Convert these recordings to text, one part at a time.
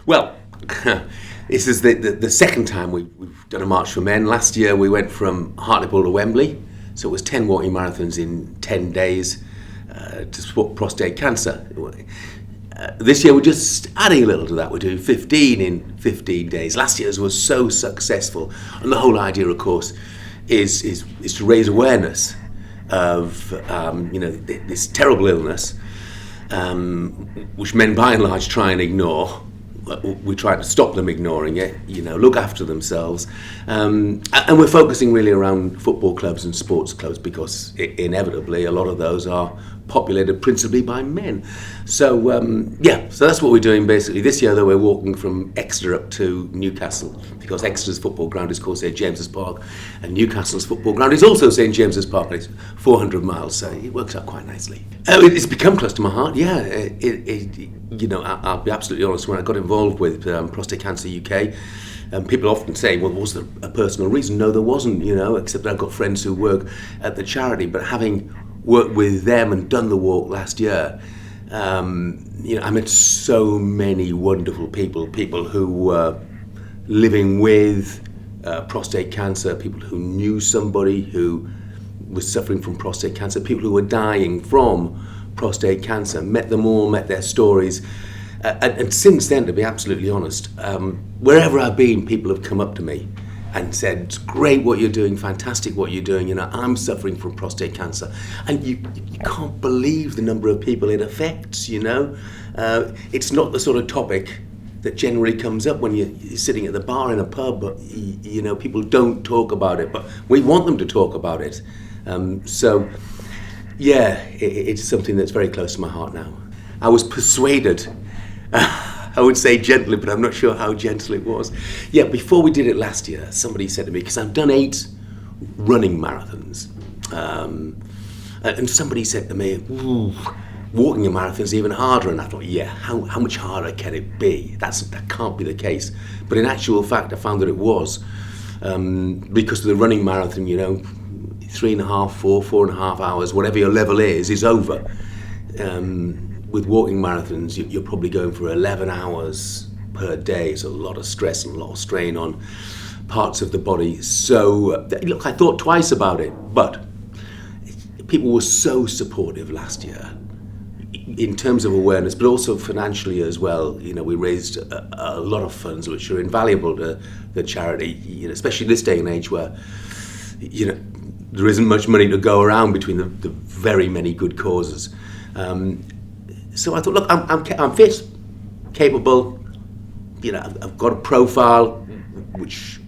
Well, this is the second time we've done a March for Men. Last year we went from Hartlepool to Wembley, so it was 10 walking marathons in 10 days to support prostate cancer. This year we're just adding a little to that. We're doing 15 in 15 days. Last year's was so successful, and the whole idea, of course, is to raise awareness of this terrible illness, which men by and large try and ignore. We try to stop them ignoring it, look after themselves. And we're focusing really around football clubs and sports clubs because inevitably a lot of those are populated principally by men. So so that's what we're doing basically. This year though we're walking from Exeter up to Newcastle because Exeter's football ground is called St James's Park and Newcastle's football ground is also St James's Park. It's 400 miles, so it works out quite nicely. It's become close to my heart, yeah. I'll be absolutely honest, when I got involved with Prostate Cancer UK, people often say, well, was there a personal reason? No, there wasn't, except that I've got friends who work at the charity, but having worked with them and done the walk last year, I met so many wonderful people who were living with prostate cancer, people who knew somebody who was suffering from prostate cancer, people who were dying from prostate cancer, met them all, met their stories, and since then, to be absolutely honest, wherever I've been, people have come up to me and said, it's great what you're doing, fantastic what you're doing, I'm suffering from prostate cancer. And you can't believe the number of people it affects, It's not the sort of topic that generally comes up when you're sitting at the bar in a pub, but people don't talk about it, but we want them to talk about it. It's something that's very close to my heart now. I was persuaded, I would say gently, but I'm not sure how gentle it was. Yeah, before we did it last year, somebody said to me, because I've done 8 running marathons, and somebody said to me, ooh, walking a marathon is even harder. And I thought, how much harder can it be? That can't be the case. But in actual fact, I found that it was, because of the running marathon, 3.5, 4.5 hours, whatever your level is over. With walking marathons, you're probably going for 11 hours per day. So a lot of stress and a lot of strain on parts of the body. So, look, I thought twice about it, but people were so supportive last year in terms of awareness, but also financially as well. We raised a lot of funds which are invaluable to the charity, especially this day and age where, there isn't much money to go around between the very many good causes. So I thought, look, I'm fit, capable, I've got a profile which,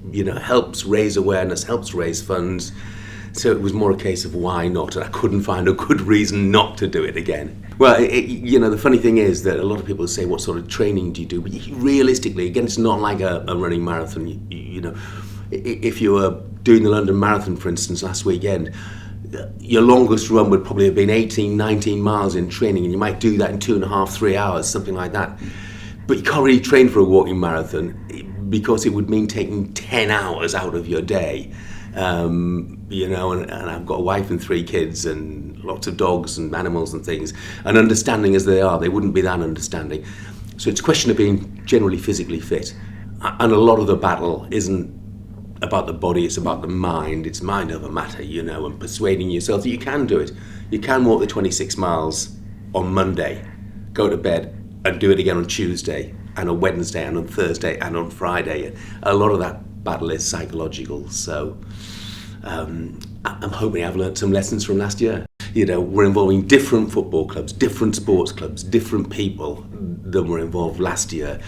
helps raise awareness, helps raise funds. So it was more a case of why not, and I couldn't find a good reason not to do it again. Well, the funny thing is that a lot of people say, what sort of training do you do? But realistically, again, it's not like a running marathon. If you were doing the London Marathon, for instance, last weekend, your longest run would probably have been 18, 19 miles in training, and you might do that in 2.5, 3 hours, something like that. But you can't really train for a walking marathon because it would mean taking 10 hours out of your day. And I've got a wife and 3 kids and lots of dogs and animals and things, and understanding as they are, they wouldn't be that understanding. So it's a question of being generally physically fit. And a lot of the battle isn't about the body, it's about the mind. It's mind over matter, and persuading yourself that you can do it. You can walk the 26 miles on Monday, go to bed and do it again on Tuesday and on Wednesday and on Thursday and on Friday. A lot of that battle is psychological. So I'm hoping I've learned some lessons from last year. We're involving different football clubs, different sports clubs, different people than were involved last year.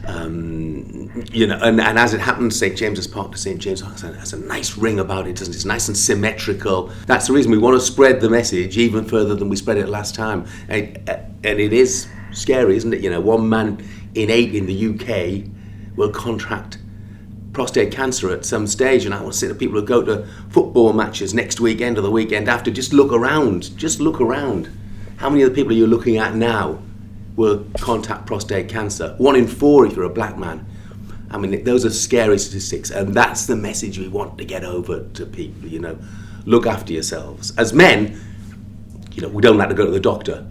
And as it happens, St James's Park to St James has a nice ring about it, doesn't it? It's nice and symmetrical. That's the reason we want to spread the message even further than we spread it last time. And it is scary, isn't it? 1 man in 8 in the UK will contract prostate cancer at some stage, and I want to say to people who go to football matches next weekend or the weekend after, just look around. How many of the people you're looking at now will contact prostate cancer? 1 in 4 if you're a black man. I mean, those are scary statistics, and that's the message we want to get over to people. Look after yourselves. As men, we don't like to go to the doctor.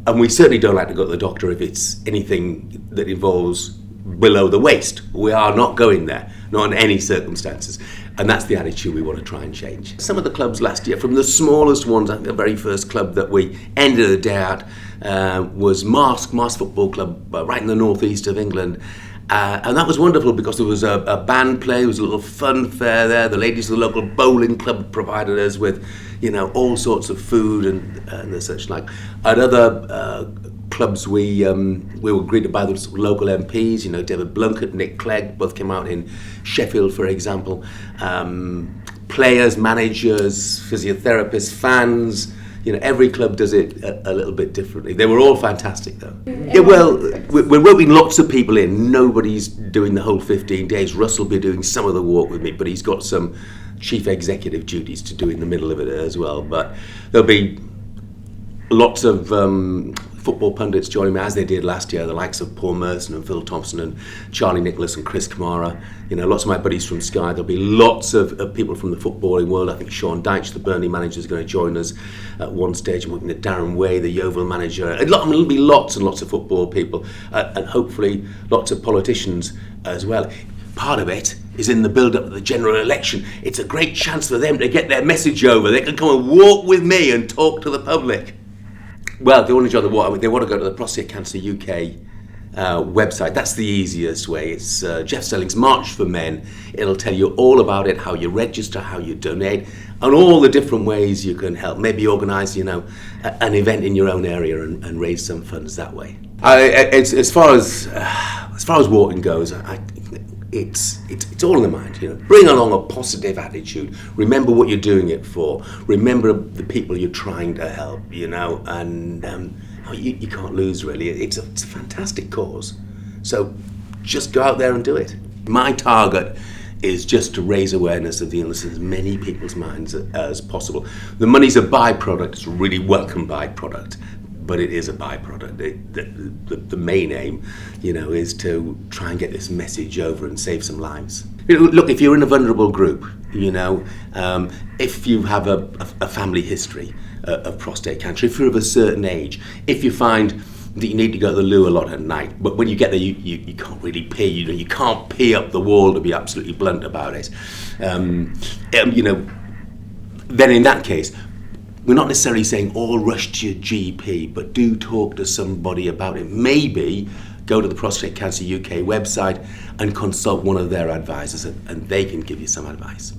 And we certainly don't like to go to the doctor if it's anything that involves below the waist. We are not going there, not in any circumstances. And that's the attitude we want to try and change. Some of the clubs last year, from the smallest ones, I think the very first club that we ended the day at was Marsk Football Club, right in the northeast of England. And that was wonderful because there was a band play, there was a little fun fair there. The ladies of the local bowling club provided us with, all sorts of food and the such like. At other clubs, we were greeted by the local MPs, David Blunkett, Nick Clegg, both came out in Sheffield, for example. Players, managers, physiotherapists, fans. Every club does it a little bit differently. They were all fantastic, though. Yeah, well, we're roping lots of people in. Nobody's doing the whole 15 days. Russ will be doing some of the walk with me, but he's got some chief executive duties to do in the middle of it as well. But there'll be lots of football pundits joining me, as they did last year, the likes of Paul Merson and Phil Thompson and Charlie Nicholas and Chris Kamara. Lots of my buddies from Sky. There'll be lots of people from the footballing world. I think Sean Dyche, the Burnley manager, is going to join us at one stage. I'm looking at Darren Way, the Yeovil manager. There'll be lots and lots of football people and hopefully lots of politicians as well. Part of it is in the build-up of the general election. It's a great chance for them to get their message over. They can come and walk with me and talk to the public. Well, they want to join the war. They want to go to the Prostate Cancer UK website. That's the easiest way. It's Jeff Stelling's March for Men. It'll tell you all about it, how you register, how you donate, and all the different ways you can help. Maybe organise, an event in your own area and raise some funds that way. As far as walking goes, it's all in the mind. Bring along a positive attitude. Remember what you're doing it for. Remember the people you're trying to help. And you can't lose, really. It's a fantastic cause. So just go out there and do it. My target is just to raise awareness of the illness in as many people's minds as possible. The money's a byproduct. It's a really welcome byproduct. But it is a byproduct. The main aim, is to try and get this message over and save some lives. Look, if you're in a vulnerable group, if you have a family history of prostate cancer, if you're of a certain age, if you find that you need to go to the loo a lot at night, but when you get there, you can't really pee. You can't pee up the wall, to be absolutely blunt about it. Then in that case, we're not necessarily saying all rush to your GP, but do talk to somebody about it. Maybe go to the Prostate Cancer UK website and consult one of their advisors, and they can give you some advice.